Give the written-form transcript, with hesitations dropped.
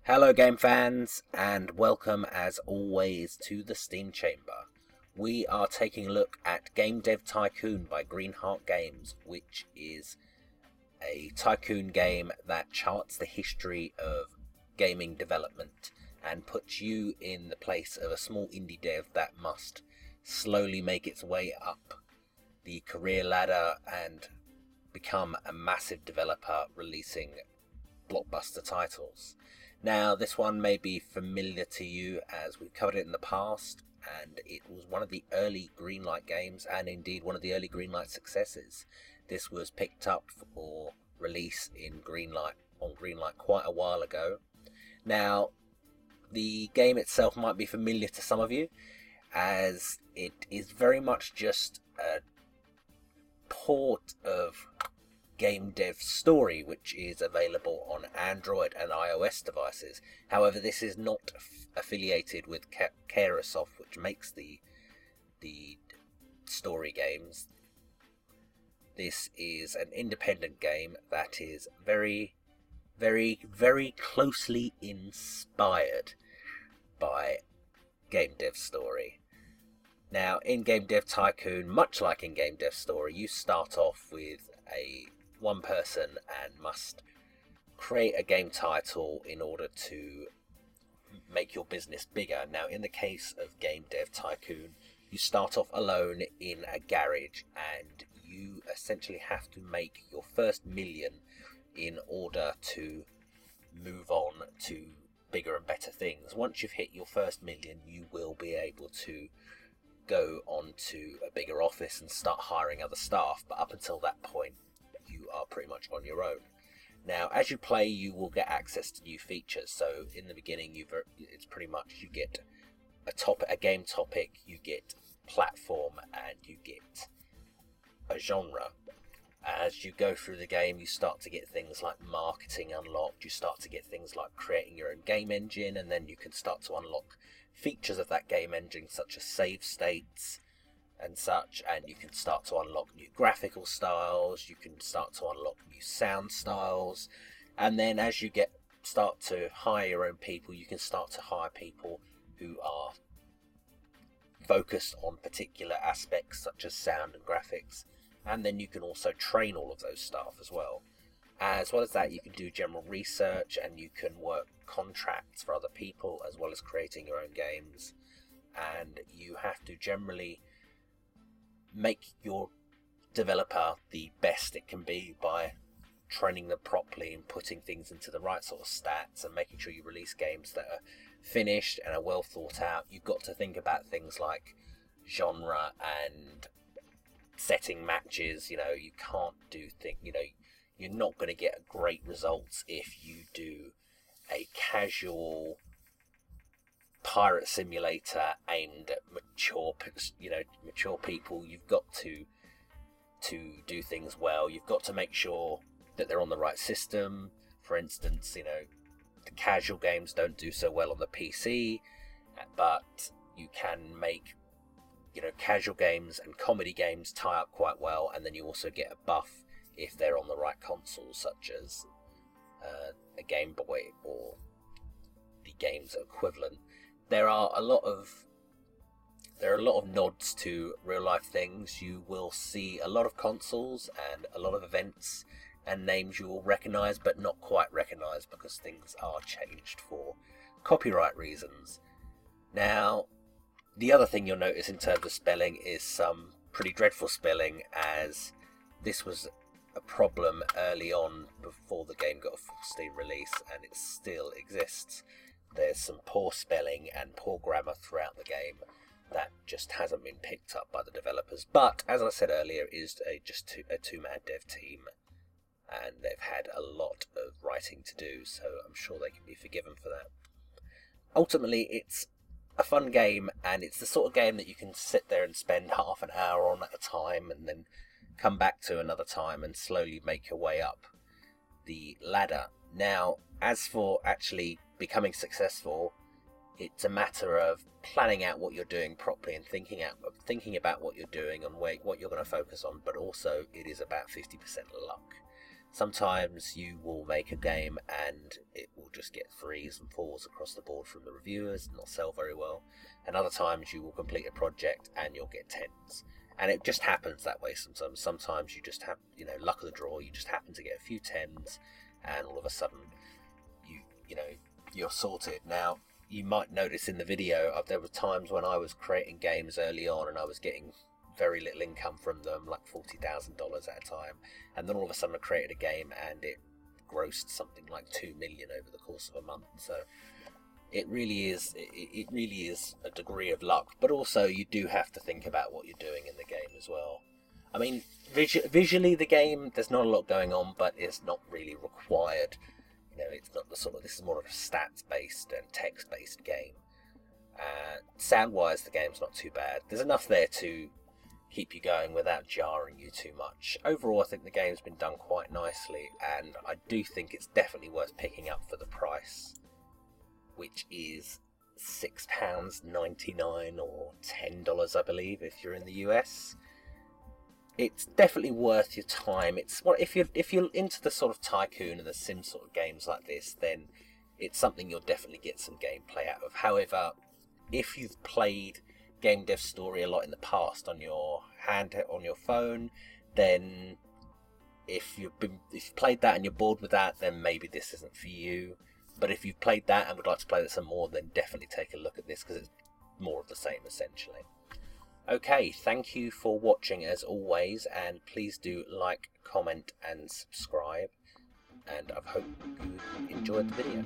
Hello game fans, and welcome as always to the Steam Chamber. We are taking a look at Game Dev Tycoon by Greenheart Games, which is a tycoon game that charts the history of gaming development and puts you in the place of a small indie dev that must slowly make its way up the career ladder and become a massive developer releasing blockbuster titles. Now, this one may be familiar to you as we've covered it in the past, and it was one of the early Greenlight games, and indeed one of the early Greenlight successes. This was picked up for release in Greenlight quite a while ago. Now, the game itself might be familiar to some of you, as it is very much just a port of Game Dev Story, which is available on Android and iOS devices. However, this is not affiliated with Caresoft, which makes the story games. This is an independent game that is very, very, very closely inspired by Game Dev Story. Now, in Game Dev Tycoon, much like in Game Dev Story, you start off with one person and must create a game title in order to make your business bigger. Now, in the case of Game Dev Tycoon, you start off alone in a garage and you essentially have to make your first million in order to move on to bigger and better things. Once you've hit your first million, you will be able to go on to a bigger office and start hiring other staff, but up until that point you are pretty much on your own. Now, as you play, you will get access to new features. So in the beginning, it's pretty much you get a game topic, you get platform, and you get a genre. As you go through the game, you start to get things like marketing unlocked, you start to get things like creating your own game engine, and then you can start to unlock features of that game engine such as save states and such, and you can start to unlock new graphical styles, you can start to unlock new sound styles, and then as you start to hire your own people, you can start to hire people who are focused on particular aspects such as sound and graphics, and then you can also train all of those staff as well. As well as that, you can do general research and you can work contracts for other people as well as creating your own games, and you have to generally make your developer the best it can be by training them properly and putting things into the right sort of stats and making sure you release games that are finished and are well thought out. You've got to think about things like genre and setting matches. You can't do you're not going to get great results if you do a casual pirate simulator aimed at mature people. You've got to do things well. You've got to make sure that they're on the right system. For instance, the casual games don't do so well on the PC, but you can make casual games and comedy games tie up quite well, and then you also get a buff if they're on the right consoles, such as a Game Boy or the game's equivalent. There are a lot of nods to real life things. You will see a lot of consoles and a lot of events and names you will recognise but not quite recognise because things are changed for copyright reasons. Now, the other thing you'll notice in terms of spelling is some pretty dreadful spelling, as this was a problem early on before the game got a full Steam release, and it still exists. There's some poor spelling and poor grammar throughout the game that just hasn't been picked up by the developers. But as I said earlier, it is just a two-man dev team, and they've had a lot of writing to do, so I'm sure they can be forgiven for that. Ultimately, it's a fun game, and it's the sort of game that you can sit there and spend half an hour on at a time and then come back to another time and slowly make your way up the ladder. Now, as for actually becoming successful, it's a matter of planning out what you're doing properly and thinking about what you're doing and what you're going to focus on, but also it is about 50% luck. Sometimes you will make a game and it will just get 3s and 4s across the board from the reviewers and not sell very well. And other times you will complete a project and you'll get 10s. And it just happens that way sometimes. Sometimes you just have, luck of the draw. You just happen to get a few 10s and all of a sudden you're sorted. Now, you might notice in the video, there were times when I was creating games early on and I was getting very little income from them, like $40,000 at a time, and then all of a sudden I created a game and it grossed something like $2 million over the course of a month. So it really is a degree of luck, but also you do have to think about what you're doing in the game as well. I mean, visually the game, there's not a lot going on, but it's not really required. It's not this is more of a stats-based and text-based game. Sound-wise, the game's not too bad. There's enough there to keep you going without jarring you too much. Overall, I think the game's been done quite nicely, and I do think it's definitely worth picking up for the price, which is £6.99 or $10, I believe, if you're in the US. It's definitely worth your time. If you're into the sort of tycoon and the sim sort of games like this, then it's something you'll definitely get some gameplay out of. However, if you've played Game Dev Story a lot in the past on your phone, then if you've played that and you're bored with that, then maybe this isn't for you. But if you've played that and would like to play that some more, then definitely take a look at this, because it's more of the same essentially. Okay, thank you for watching as always, and please do like, comment and subscribe, and I hope you enjoyed the video.